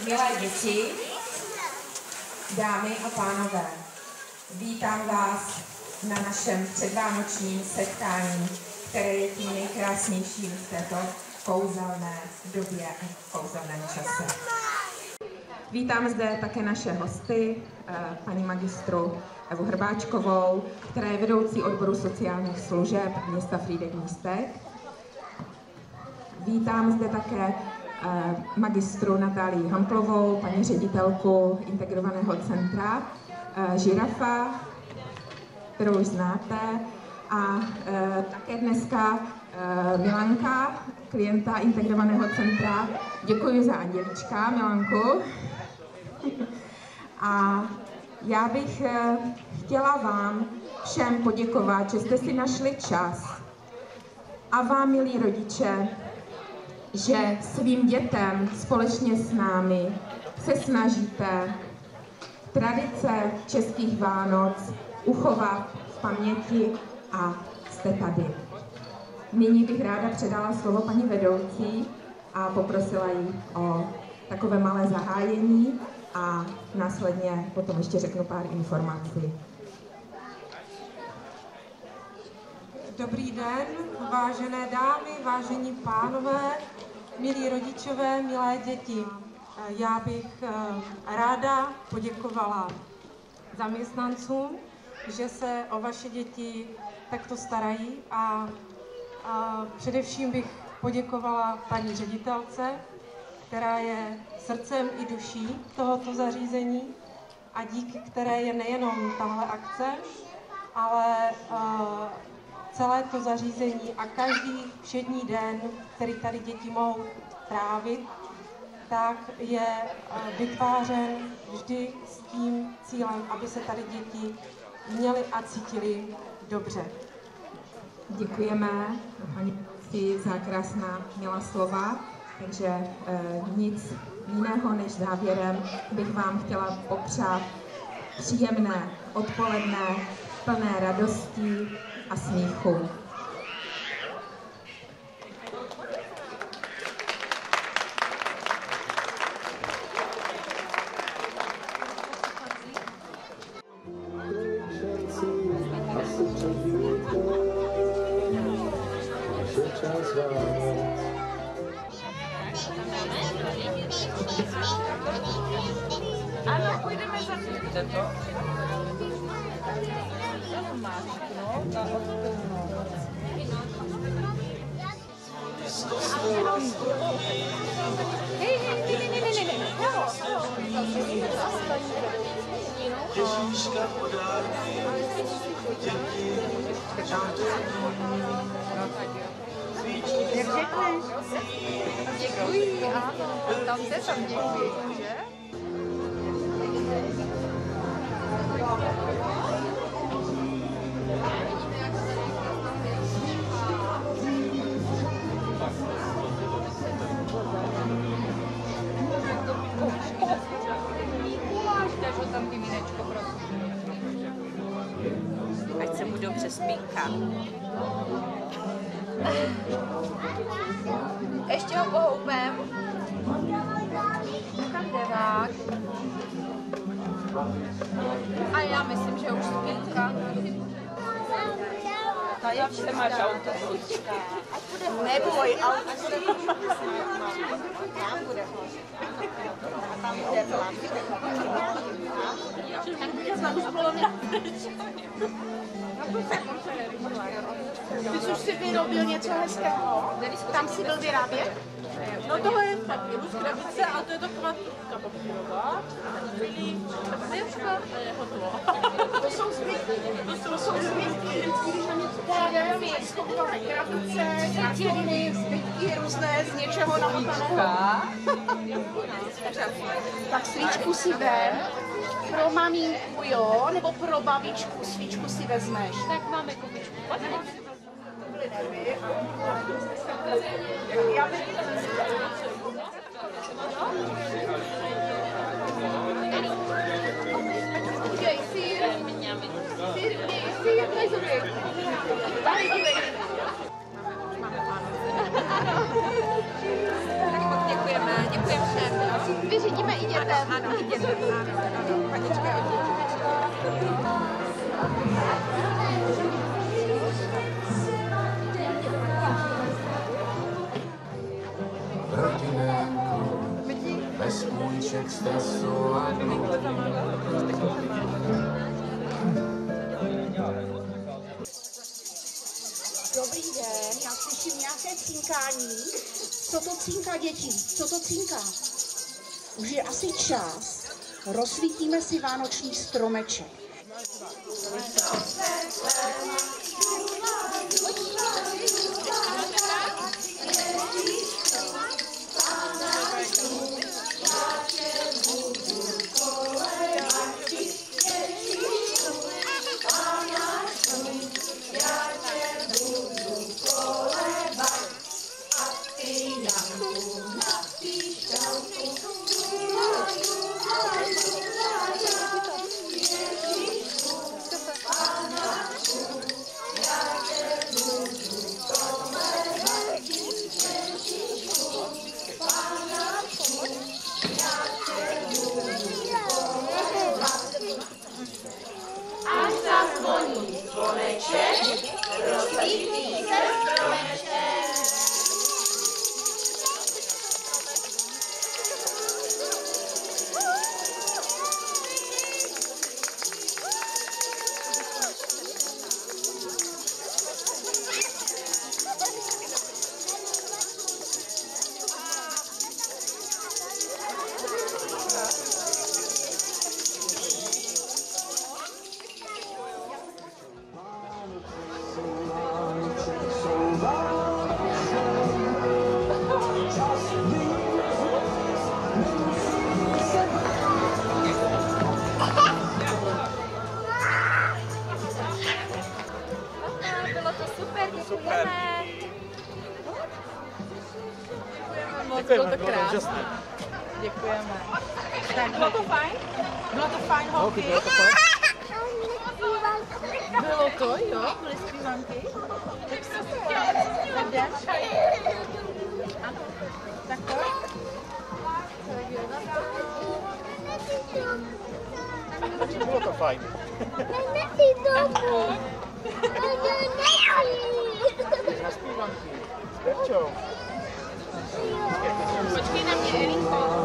Milé děti, dámy a pánové, vítám vás na našem předvánočním setkání, které je tím nejkrásnějším v této kouzelné době a v kouzelném čase. Vítám zde také naše hosty, paní magistru Evu Hrbáčkovou, která je vedoucí odboru sociálních služeb města Frýdek-Místek. Vítám zde také magistru Natálii Hamplovou, paní ředitelku integrovaného centra Žirafa, kterou už znáte, a také dneska Milanka, klienta integrovaného centra. Děkuji za andělička, Milanku. A já bych chtěla vám všem poděkovat, že jste si našli čas, a vám, milí rodiče, že svým dětem společně s námi se snažíte tradice českých Vánoc uchovat v paměti a jste tady. Nyní bych ráda předala slovo paní vedoucí a poprosila ji o takové malé zahájení a následně potom ještě řeknu pár informací. Dobrý den, vážené dámy, vážení pánové, milí rodičové, milé děti. Já bych ráda poděkovala zaměstnancům, že se o vaše děti takto starají, a především bych poděkovala paní ředitelce, která je srdcem i duší tohoto zařízení a díky které je nejenom tahle akce, ale celé to zařízení a každý všední den, který tady děti mohou trávit, tak je vytvářen vždy s tím cílem, aby se tady děti měly a cítily dobře. Děkujeme paní za krásná milá slova, takže nic jiného než závěrem bych vám chtěla popřát příjemné odpoledne, plné radosti a smíchu. Ano, půjdeme za to. Ježíška podárky, děti, Jak řekneš? Děkuji, ano, tam se tam děkuji, že? Tam vymínečko, prosím. Ať se mu dobře smínká. Ještě ho pohoupem. Tam devák. A já myslím, že už spínka. Ta je se máš autobuska. Neboj, autobuska. Já bude hořit. A tam jde vlak. Ty jsi už si vyrobil něco hezkého? Tam si byl vyrábět? No tohle je tak ilustrace, a to je taková tutka papírová. Svěčka je hotovo. To jsou zbytky. Vždycky, když na něco dáme, schopové krabice, kratěriny, zbytky různé z něčeho namotaného. Tak svíčku si vem. Pro maminku, jo? Nebo pro babičku svíčku si vezmeš? Tak máme kupičku. Já bych... Udělej sír. Sír, dej zuby. Tady, dívej. Děkujeme všem. Vyřídíme dětem. Ano, i dětem, ano, panička je od dětí. Rodinném kruhu, bez půjček, stresu a dluhů. Dobrý den, já slyším nějaké cinkání. Co to cinká, děti? Co to cinká? Už je asi čas. Rozsvítíme si vánoční stromeček. Bylo to krásné. Děkujeme. Tak, bylo to fajn? Bylo to fajn, holky? Bylo to, jo? Byly zpívanky? Tak super. Jdem? Ano. Tak to? Takže bylo to fajn. Na zpívanky. S Verčou. Počkej na mě, Elinko.